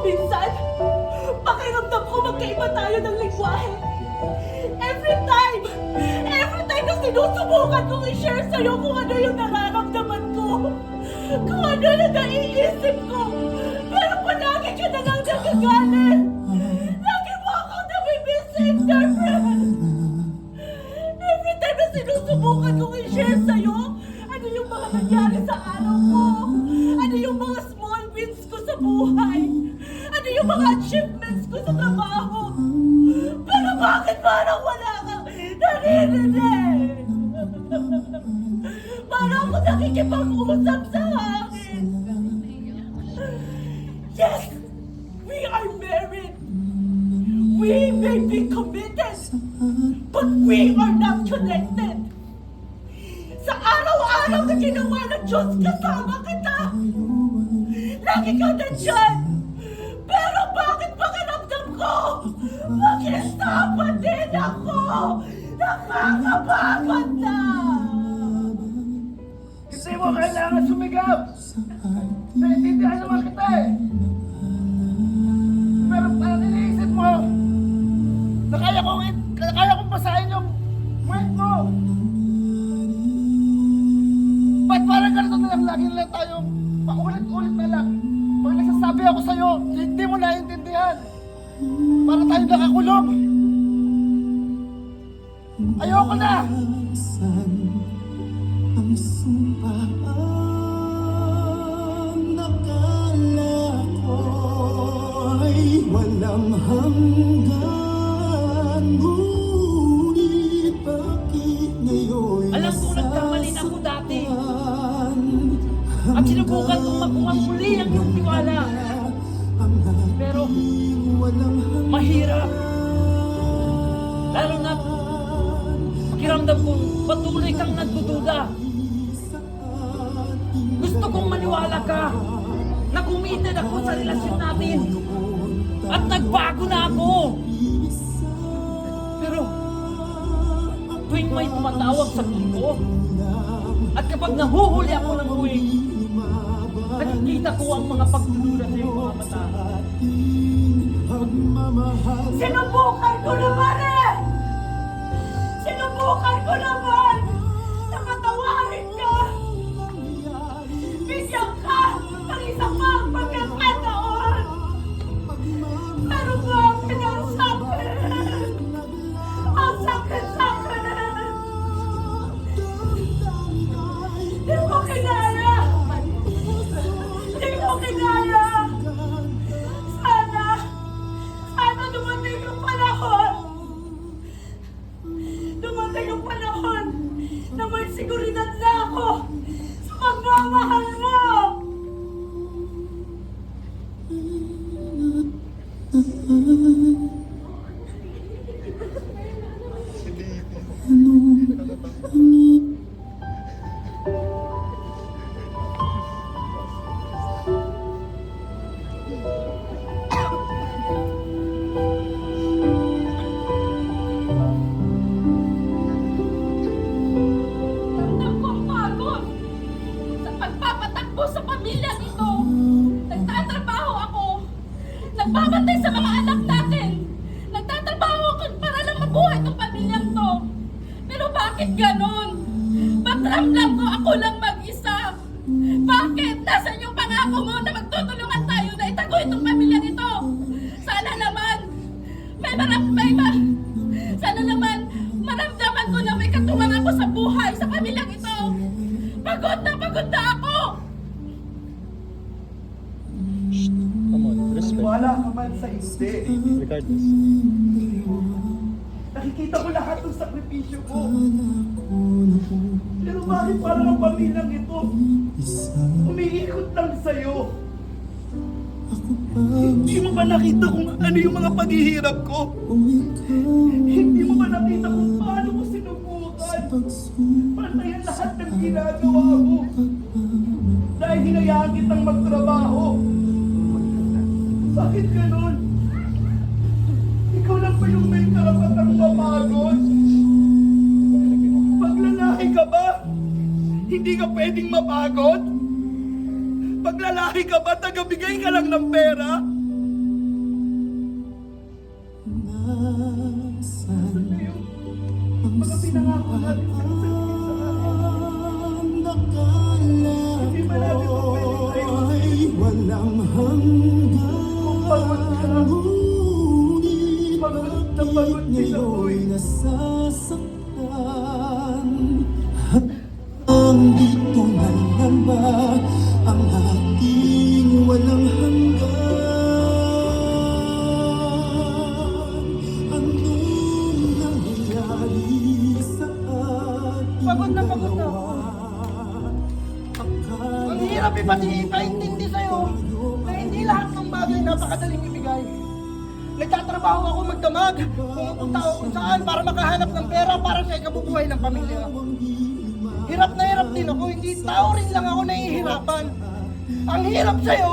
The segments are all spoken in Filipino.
minsan, pakiramdam ko magkaiba tayo ng lingwahe. Every time na sinusubukan kong i-share sa'yo kung ano yung nararamdaman ko, kung ano yung naiisip ko, pero palagi ka na lang nagagalit. Lagi mo akong nami-misinterpret. Every time na sinusubukan kong i-share sa'yo, ano yung mga nangyari sa araw ko, ano yung mga small wins ko sa buhay, ano yung mga achievements ko sa trabaho. Pero bakit parang wala kang naririnig? Parang ako nakikipag-usap sa hangin. Yes, we are married. We may be committed, but we are not connected. Sa araw-araw na ginawa ng Diyos, kasama kita. Lagi ka nandyan. Pero bakit pakiramdam ko? Mag-isa din ako. Nakakapagod na. Hindi mo kailangan sumigaw. Naiintindihan naman kita eh. Pero parang iniisip mo na kaya kong basahin yung mind mo. Ba't parang ganito na lang, lagi na lang tayong paulit-ulit na lang. Pag nagsasabi ako sa'yo, hindi mo naiintindihan. Para tayong nakakulong. Ayoko na! Ang sumpaan nakala ko'y walang hanggan. Ngunit bakit ngayon Alam kong nagkamali na ako dati. At sinubukan kong makuha muli ang iyong tiwala. Pero mahirap. Lalo na pakiramdam kong patuloy kang nagdududa. Gusto kong maniwala ka na committed ako sa relasyon natin. At nagbago na ako. Pero tuwing may tumatawag sa ko, at kapag nahuhuli ako ng buwing, nakikita ko ang mga pagdududa sa iyong mga mata. Sinubukan ko naman eh! Sinubukan ko naman! Nakatawarin ka! Bigyan ka ng isang mga pagkakataon! Pero bakit ang sakit? Ang sakit-sakit! Di ko kinaya! Di ko kinaya! Sana dumating yung panahon! Dumating yung panahon na may seguridad na ako sa pagmamahal mo! Ramdam ko ang pagod sa pagpapatakbo sa pamilya nito. Nagtatrabaho ako. Nagbabantay sa mga anak natin. Nagtatrabaho ako para lang mabuhay itong pamilyang to. Pero bakit ganon? Ba't ramdam ko ako lang mag-isa? Bakit? Nasaan yung pangako mo na magtutulungan tayo na itago itong pamilyang ito? Sana naman sana naman maramdaman ko na may katuwang ako sa buhay sa pamilyang ito. Pagod na ako! Come on, respect. Wala ka man sa hindi. Regardless. Nakikita ko lahat ng sakripisyo ko. Pero bakit parang ang pamilyang ito umiikot lang sa'yo? Hindi mo ba nakita kung ano yung mga paghihirap ko? Hindi mo ba nakita kung paano mo sinubukan? Pantayan lahat ng ginagawa mo. Dahil hinayaan kitang magtrabaho. Bakit ganun? Ikaw lang ba yung may karapatang mapagod? Pag lalaki ka ba? Hindi ka pwedeng mapagod? Pag lalaki ka ba, tagabigay ka lang ng pera? pinangako natin sa isa't isa. Hindi ba natin mapwedeng tayo Ay walang hanggan. pagod ka? Ngunit Pagod na bakit pagod din ako ngayon'y eh. nasasaktan? Hanggang dito na lang ba ang ating walang hanggan? Anong nangyayari sa ating Pagod na pagod na ako. Ang hirap ipaintindi sa'yo na hindi lahat ng bagay napakadaling ibigay. Nagtatrabaho ako magdamag, pumupunta ako kung saan para makahanap ng pera para sa ikabubuhay ng pamilya. Hirap na hirap din ako, hindi tao rin lang ako nahihirapan. Ang hirap sa'yo,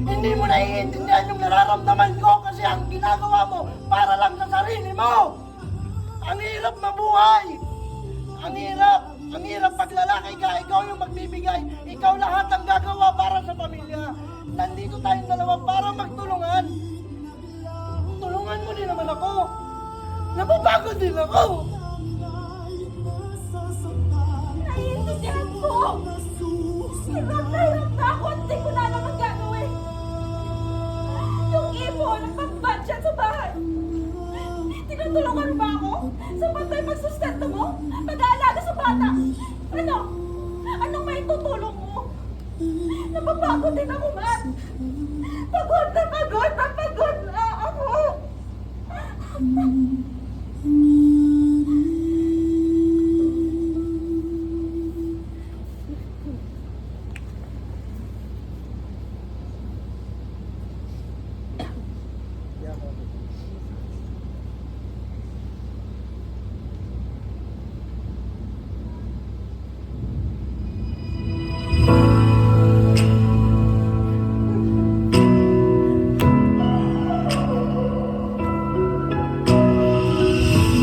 hindi mo naiintindihan yung nararamdaman ko kasi ang ginagawa mo para lang sa sarili mo. Ang hirap mabuhay. Ang hirap pag lalaki ka, ikaw yung magbibigay, ikaw lahat ang gagawa para sa pamilya. Nandito tayong dalawa para magtulungan. Tulungan mo din naman ako. Napapagod din ako. Naiintindihan ko! Hirap na ako at hindi ko na alam ang gagawin. Yung ipon, ang pag-budget sa bahay. Tinutulungan mo ba ako? Sapat ba yung pagsustento mo? Pag-aalaga sa bata? Ano? Anong may tutulong mo? Napapagod din ako, Matt. Pagod na ako.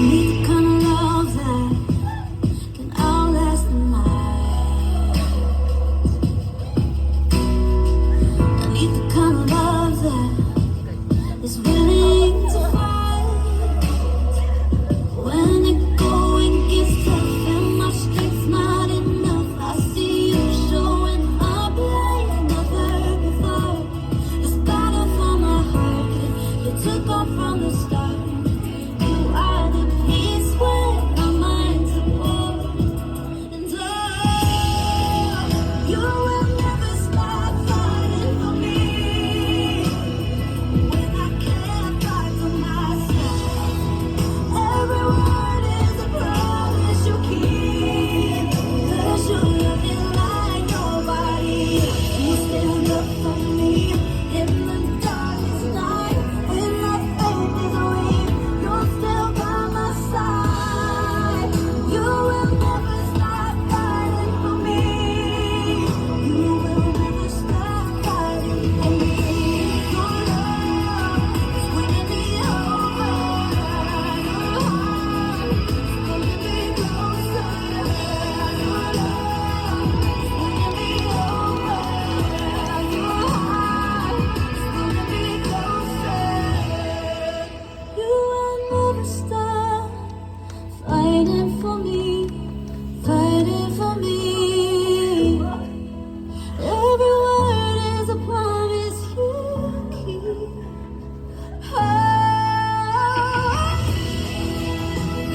Need the kind of love that can outlast the night. I need the kind of love that is willing to fight when the going gets tough and my strength's not enough. I see you showing up like never before. It's battle for my heart. You took off from the start. You are the peace when my mind's at war. And you will never stop fighting for me when I can't fight for myself. Every word is a promise you keep. 'Cause you love me like nobody. You stand up for me in the darkest night when my faith is weak. You're still by my side. You will never stop fighting for me. You will never stop fighting for me. Your love is winning me over. Your heart is pulling me closer. Your love is winning me over. Your heart is pulling me closer. You will never stop fighting for me, fighting for me. Every word is a promise you keep.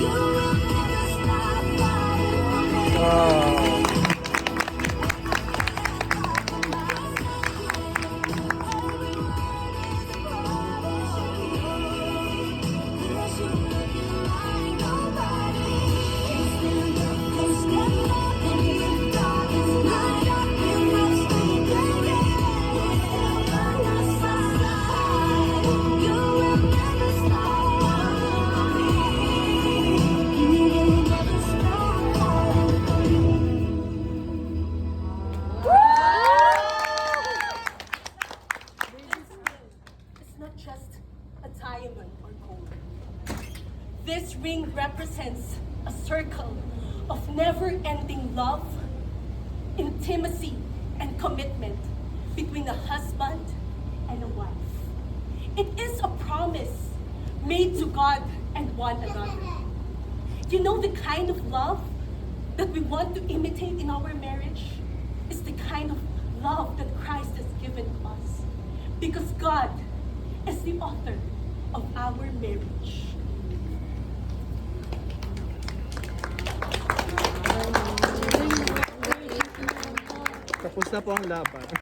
You will never stop fighting for me. It's not just a diamond or gold. This ring represents a circle of never-ending love, intimacy, and commitment between a husband and a wife. It is a promise made to God and one another. You know the kind of love that we want to imitate in our marriage is the kind of love that Christ has given to us. Because God is the author of our marriage. Tapos na po ang laban.